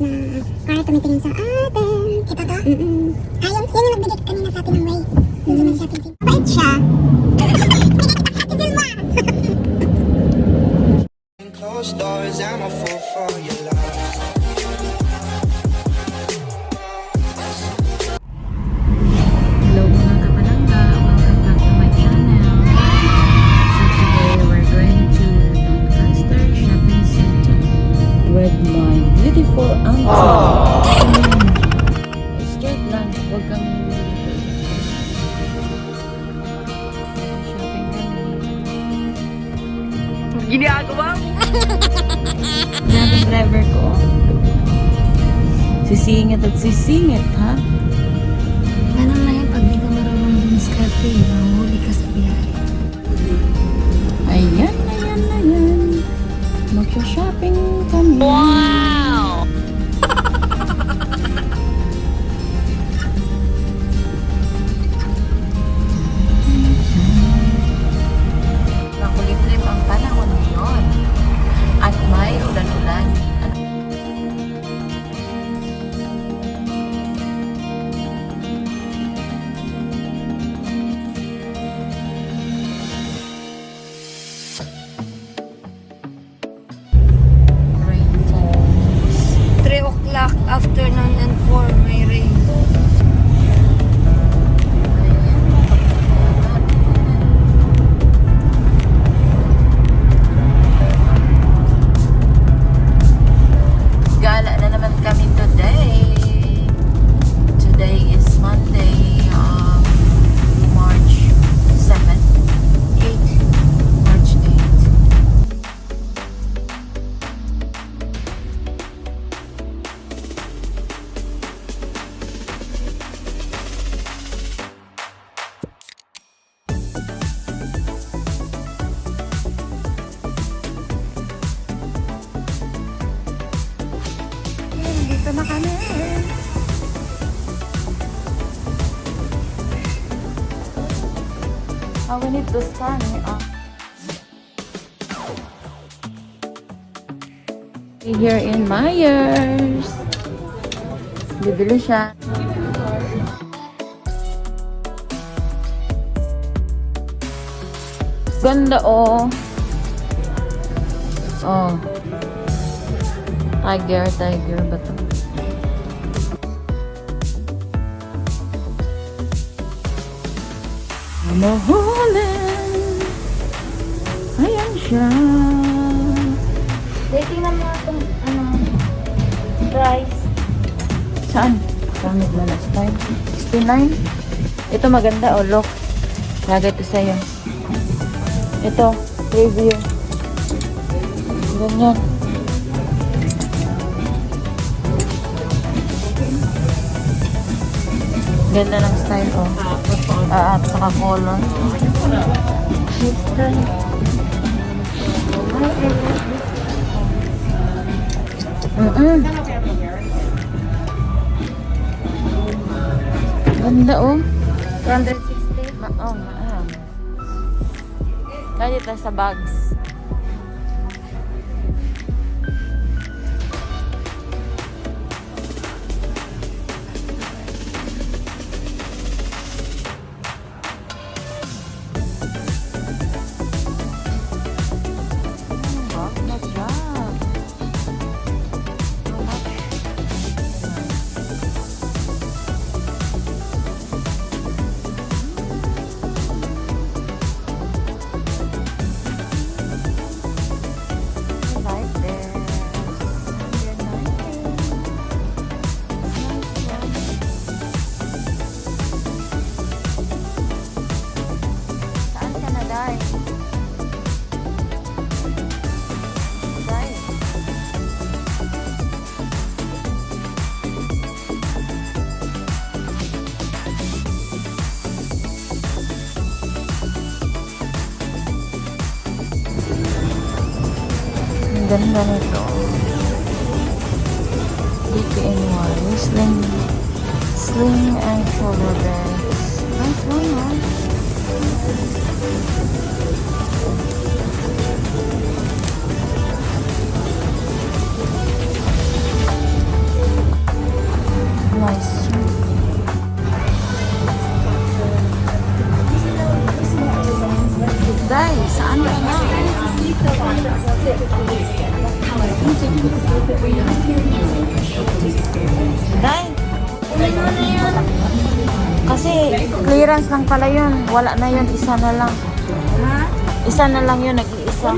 na car tumitingin sa atin. Ito to? Yan yung nagbigay kanina sa atin ng way. Dun sa may shopping center. Mabait siya. Tigil mo! Closed doors, I'm a fool for your love. Hello mga kapalangga, welcome back to my channel. So today we're going to Doncaster Shopping Center with my beautiful auntie. Straight lang, huwag kang shopping kami. Ginagawa mo? Grabe driver ko. Sisingit at sisingit, ha? Ganun na yun, pag di ka marunong dumiskarte, mahuli ka sa biyahe. Ayan. Magsha-shopping kami. Wow! Makulimlim ang panahon ngayon. At may ulan-ulan. Rainfalls. 3 o'clock afternoon and 4 may rain. Gala na naman kami today. Today is Monday, March 7, 8, March 8. Dito na kami. We need to stand up. Here in Myers. Bibili siya. Ganda oh. Oh. Tiger ba to? Mahulan. Ayan siya. Tingnan mo itong, price. Saan? Saan na last time? 69? Ito maganda oh, look. Lagay ito sa'yo. Ito, review. Ganyan. Ganda ng style oh. At saka color. Ganda oh. 260. Oh, maam. Kaya dito sa bags. Ganda nito. DKNY. Sling and shoulder bags. Nice one, huh? Day, kunin mo na yun. Kasi clearance lang pala yun. Wala na yun, isa na lang. Isa na lang yun, nag-iisa.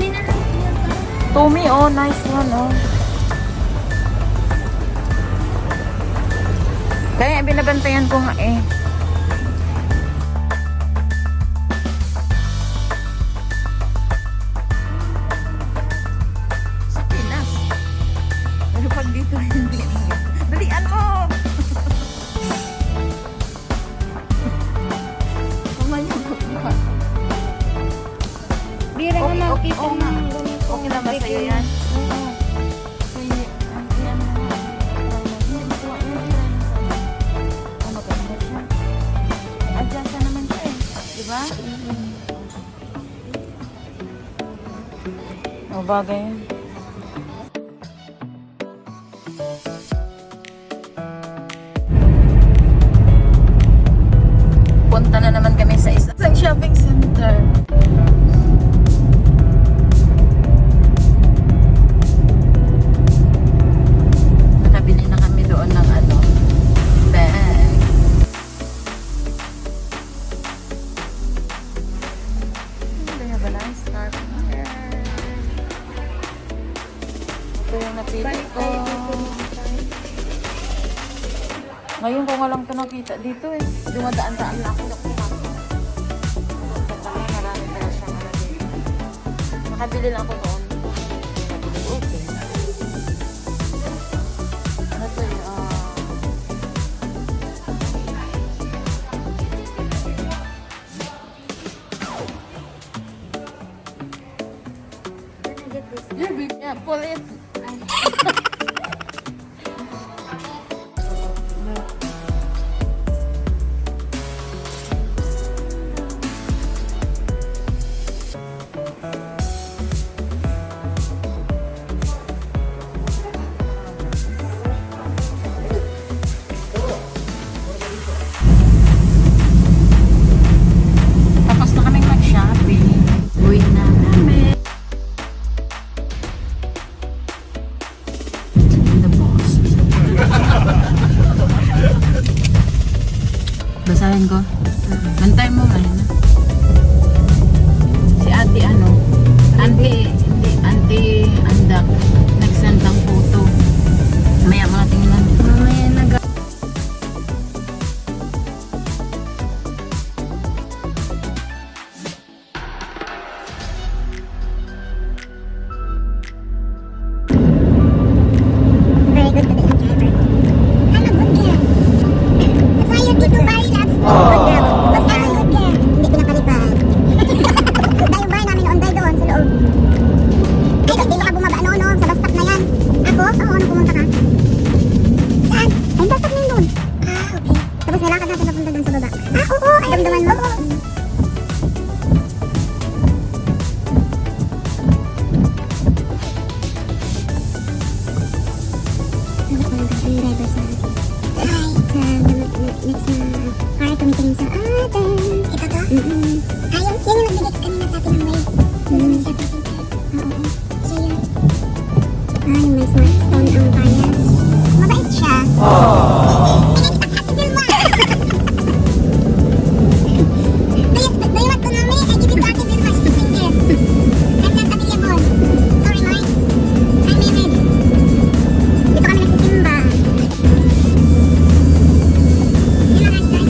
Tumi, oh, nice one, oh. Kaya binabantayan ko nga eh. Sa Pinas. Pero pag dito, hindi. Dalian mo! Bira ka makita nga. Okay lang ba sa'yo yan? Oo. Adjust naman siya eh. Diba? O, bagay yun. Punta na naman kami sa isang shopping center. Nakabili na kami doon ng ano, bag. They have a nice scarf here. Ito yung napili ko. Ngayon ko nga lang ito nakita dito eh. Dumadaan-daan lang ako. Marami pala siyang ano dito. Nakabili lang ako doon. Okay. Ano to yun? Yeah, pull it. Tapos na kaming mag-shopping. Uwi na kami. The boss. Basahin ko. Bantay mo ngayon na. Si ate ano? Auntie Andak. Nag-send ng photo. Maya mga tingnan. Mamaya nag Very good to the driver. I'm a good girl. That's why your Tito Barry loves me. Good girl. Basta I'm a good girl. Hindi pinapalipad. Dahil bahay namin noon, dahil doon sa loob. Ay, hindi ka bumaba no, sa bus stop na yan. Ako? Oo, ano pumunta ka? Saan? Ay, bus stop na yun doon. Ah, okay. Tapos nilakad natin papunta doon sa baba. Ah, oo, ay, damdaman mo. Driver sa hi, next na car tumitingin sa atin. Ito to? Ayun, yun yung nagbigay kanina sa atin ng way. Yung sa shopping center. Oo. So yun. Yung may smartphone ang bias. Mabait siya. Dayuwag ko namin, I give it to Ate Vilma, she's single. I'm not available. Sorry, Mike. I'm married. Dito kami nagsisimba. Yun lang guys.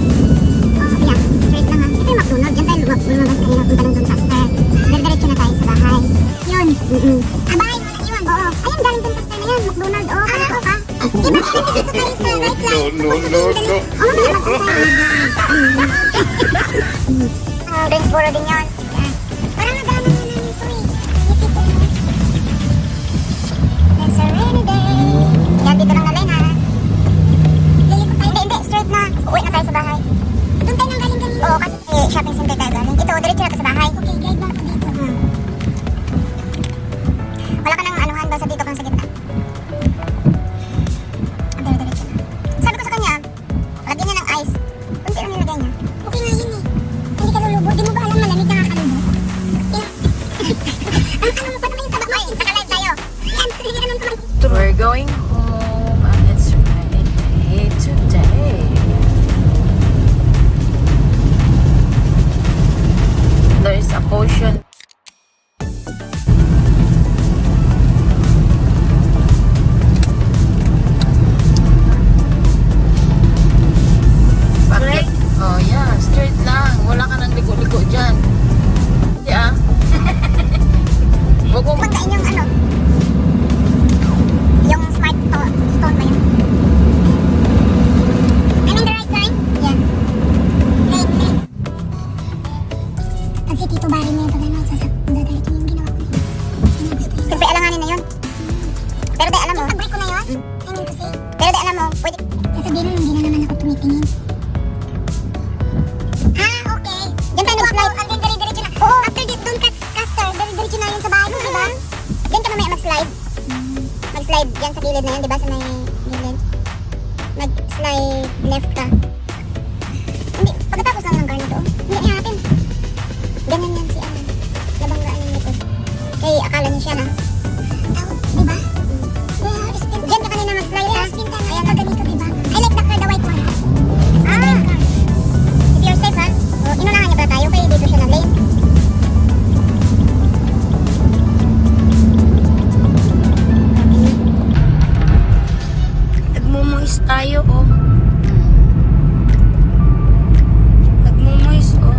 Oh, yeah. Straight lang ha. Ito yung McDonald's. Diyan tayo lumabas kanina. Punta ng Doncaster. Diretso na tayo sa bahay. Yun. Ah, bahay mo na iwan. Oo. Ayun, galing Doncaster na yan. McDonald's. Oo, kalako ka. Diba, dito tayo sa right line. No. Oh, may McDonald's. Greensboro din yun. Yan. Parang nagana na namin ito eh. Dito ko. It's a rainy day. Yan, dito lang na line ha. Liliko tayo. Hindi, straight na. Uwi na tayo sa bahay. Doon tayo nang galing kanina. Oo, kasi shopping center tayo galing. Ito, diretso na ka sa bahay. Okay, guide lang ako dito. Wala ka nang anuhan ba sa dito kang sa gitna? Ang diretso na. Sabi ko sa kanya, lagyan niya ng ice. Kunti lang nilagay niya. Okay nga yun eh. Hindi ka lulubo. Di mo ba alam malamig na Ay, sa live tayo. Yan, hindi naman kumain. We're going home and it's Friday today. There's a potion. Straight? Oh yeah, straight lang. Wala ka nang liko-liko dyan. Yeah. Wag mo Pagkain yung ano, yung smart stone ba yun? I'm in the right line? Yeah. Lane. Pag si Tito Barry na yun, pag ano, dadalit yung ginawa ko. Ano gusto yun? Siyempre, alanganin na yun. Pero di alam mo. Pag-break ko na yun, I mean to say. Pero di alam mo, pwede. Sasabihin mo, hindi na naman ako tumitingin. Okay. Diyan tayo mag-slide. Ang dire-diretso na. Oo. After doon caster, dire-diretso na yun sa bahay mo, diba? Diyan ka mamaya mag-slide. Mag-slide yan sa gilid na yan, diba? Sa may gilid. Mag-slide left ka. Hindi, pagkatapos lang ng car na to. Hindi niya natin. Ganyan yan si Ana. Nabanggaan yung likod. Kaya akala niya siya na. Diba? Diyan ka kanina mag-slide ha? Ayan, pag ganito, diba? I like the car, the white one. If you're safe ha? Inunahan niya ba tayo? Kaya dito siya nag-lane. Nagmumoist tayo, oh. Nagmumoist, oh.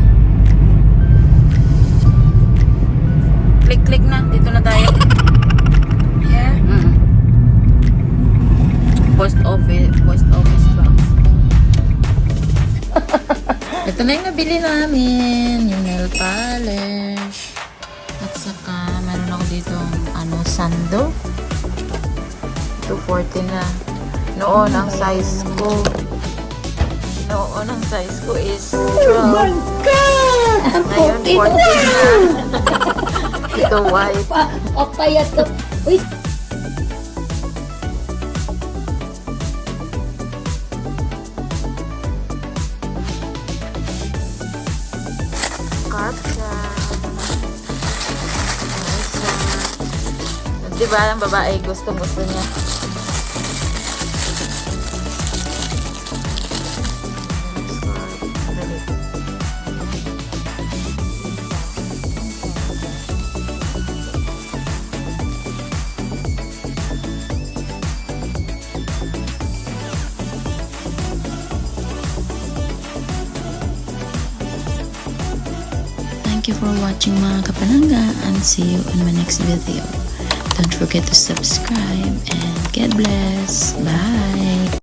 click na. Dito na tayo. Here. Post office box. Ito na yung nabili namin. Yung nail polish. At saka, meron ako dito sando. 240 na. Noon, ang size ko is 12. Oh my God! Ngayon, 14 na. Ito white. Papayat ka. Uy, Kapsa. Diba ang babae gusto niya. Thank you for watching mga kapalangga and see you in my next video. Don't forget to subscribe and God bless. Bye!